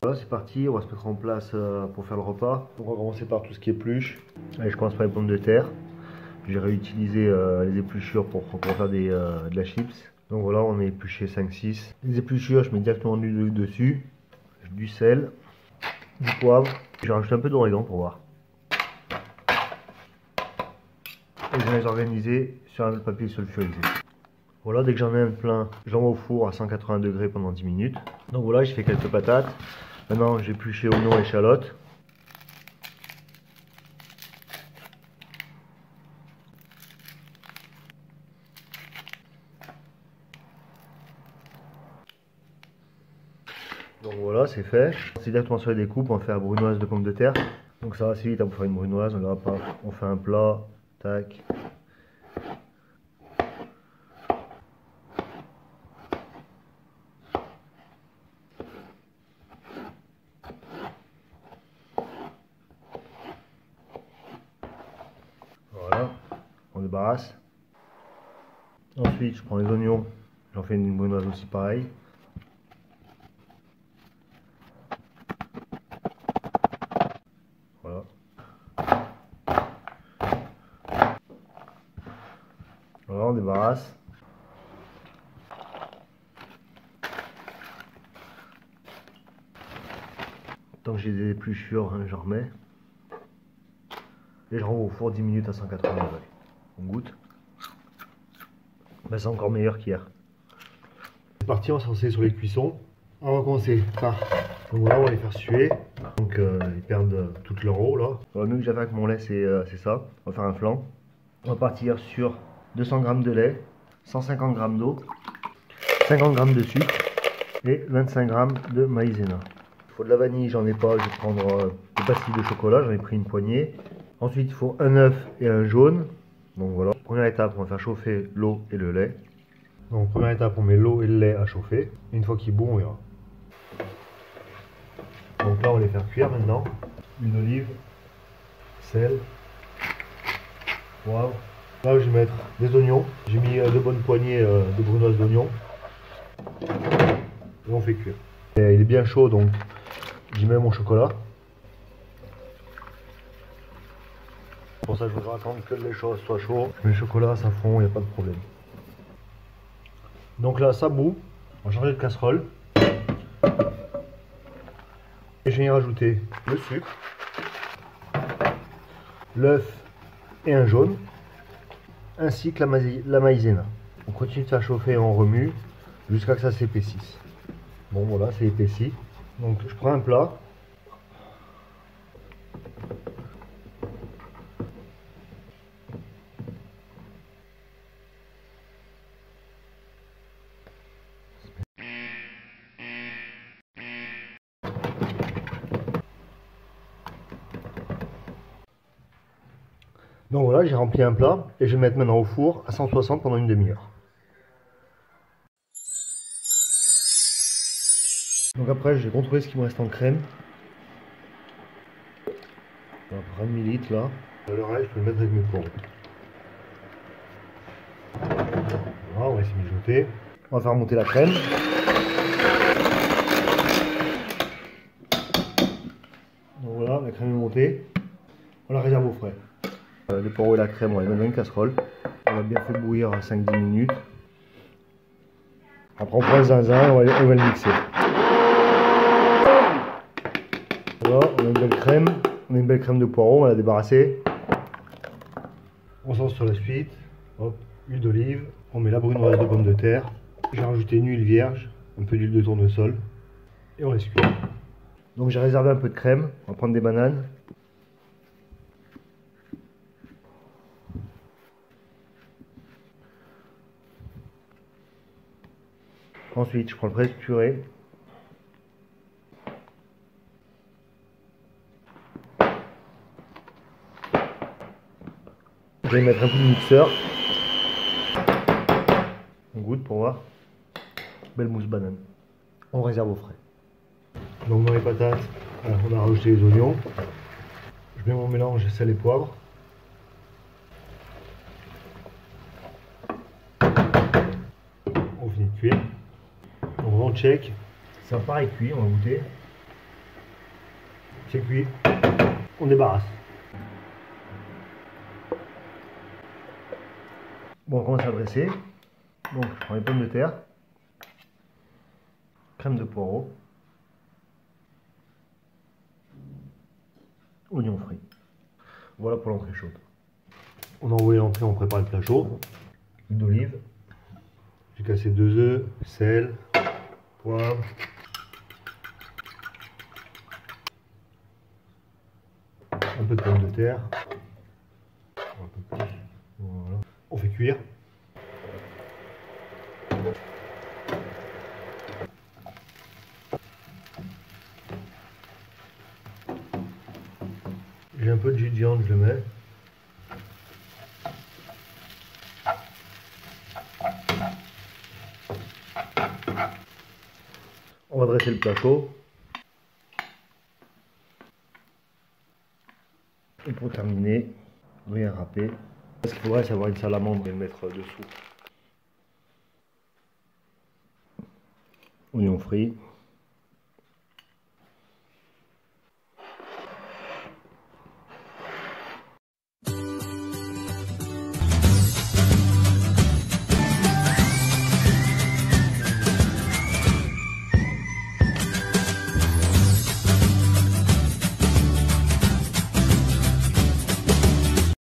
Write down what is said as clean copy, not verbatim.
Voilà, c'est parti, on va se mettre en place pour faire le repas. Donc on va commencer par tout ce qui est épluche. Allez, je commence par les pommes de terre. J'ai réutilisé les épluchures pour faire de la chips. Donc voilà, on a épluché 5-6. Les épluchures, je mets directement de l'huile dessus. Du sel, du poivre. Je vais rajouter un peu d'origan pour voir. Et je vais les organiser sur un papier sulfurisé. Voilà, dès que j'en ai un plein, j'envoie au four à 180 degrés pendant 10 minutes. Donc voilà, j'ai fait quelques patates. Maintenant, j'ai épluché oignons et échalotes. Donc voilà, c'est fait. C'est directement sur les découpes, on va faire brunoise de pommes de terre. Donc ça va assez vite pour faire une brunoise. On fait un plat, tac. Voilà, on débarrasse. Ensuite, je prends les oignons, j'en fais une brunoise aussi pareil. Voilà. Voilà, on débarrasse. Tant que j'ai des épluchures, j'en remets. Et je renvoie au four 10 minutes à 180 degrés. On goûte. Ben, c'est encore meilleur qu'hier. C'est parti, on va se lancer sur les cuissons. On va commencer par. Donc voilà, on va les faire suer. Donc ils perdent toute leur eau là. Le mieux que j'avais avec mon lait, c'est ça. On va faire un flan. On va partir sur 200 g de lait, 150 g d'eau, 50 g de sucre et 25 g de maïzena. Il faut de la vanille, j'en ai pas. Je vais prendre des pastilles de chocolat, j'en ai pris une poignée. Ensuite, il faut un œuf et un jaune. Donc voilà. Première étape, on va faire chauffer l'eau et le lait. Donc première étape, on met l'eau et le lait à chauffer. Une fois qu'il est bon, on verra. Donc là, on va les faire cuire maintenant. Huile d'olive, sel, poivre. Là, je vais mettre des oignons. J'ai mis 2 bonnes poignées de brunoise d'oignons. Et on fait cuire. Et il est bien chaud, donc j'y mets mon chocolat. Pour ça, je voudrais attendre que le lait soit chaud. Je mets le chocolat, ça fond, il n'y a pas de problème. Donc là, ça bout. On va changer de casserole. Et je vais y rajouter le sucre, l'œuf et un jaune, ainsi que la maïzena. On continue de faire chauffer et on remue jusqu'à ce que ça s'épaississe. Bon voilà, c'est épaissi. Donc je prends un plat. Donc voilà, j'ai rempli un plat et je vais le mettre maintenant au four à 160 pendant une demi-heure. Donc après, je vais contrôler ce qu'il me reste en crème. On va prendre 1 millilitre là. Le reste, je peux le mettre avec mes poireaux. Voilà, on va essayer de mijoter. On va faire monter la crème. Donc voilà, la crème est montée. On la réserve au frais. Les poireaux et la crème, on va les mettre dans une casserole. On va bien faire bouillir à 5-10 minutes. Après, on prend le zinzin et on va le mixer. Voilà, on a une belle crème. On a une belle crème de poireaux, on va la débarrasser. On sort sur la suite. Hop, huile d'olive. On met la brunoise de pommes de terre. J'ai rajouté une huile vierge, un peu d'huile de tournesol. Et on laisse cuire. Donc j'ai réservé un peu de crème. On va prendre des bananes. Ensuite, je prends le fraise purée. Je vais mettre un peu de mixeur. On goûte pour voir. Belle mousse banane. On réserve au frais. Donc dans les patates, on a rajouté les oignons. Je mets mon mélange sel et poivre. On finit de cuire. Donc on check. Ça paraît cuit, on va goûter. C'est cuit. On débarrasse. Bon, on commence à dresser. Donc, je prends les pommes de terre, crème de poireau, oignons frits. Voilà pour l'entrée chaude. On a envoyé l'entrée, on prépare le plat chaud. Huile d'olive. J'ai cassé 2 œufs, sel, poivre. Un peu de pommes de terre. Un peu plus. Voilà. On fait cuire. J'ai un peu de jus de viande, je le mets. On va dresser le plat chaud. Et pour terminer, rien râper. Ce qu'il faudrait, c'est avoir une salamandre et le mettre dessous. Oignons frits.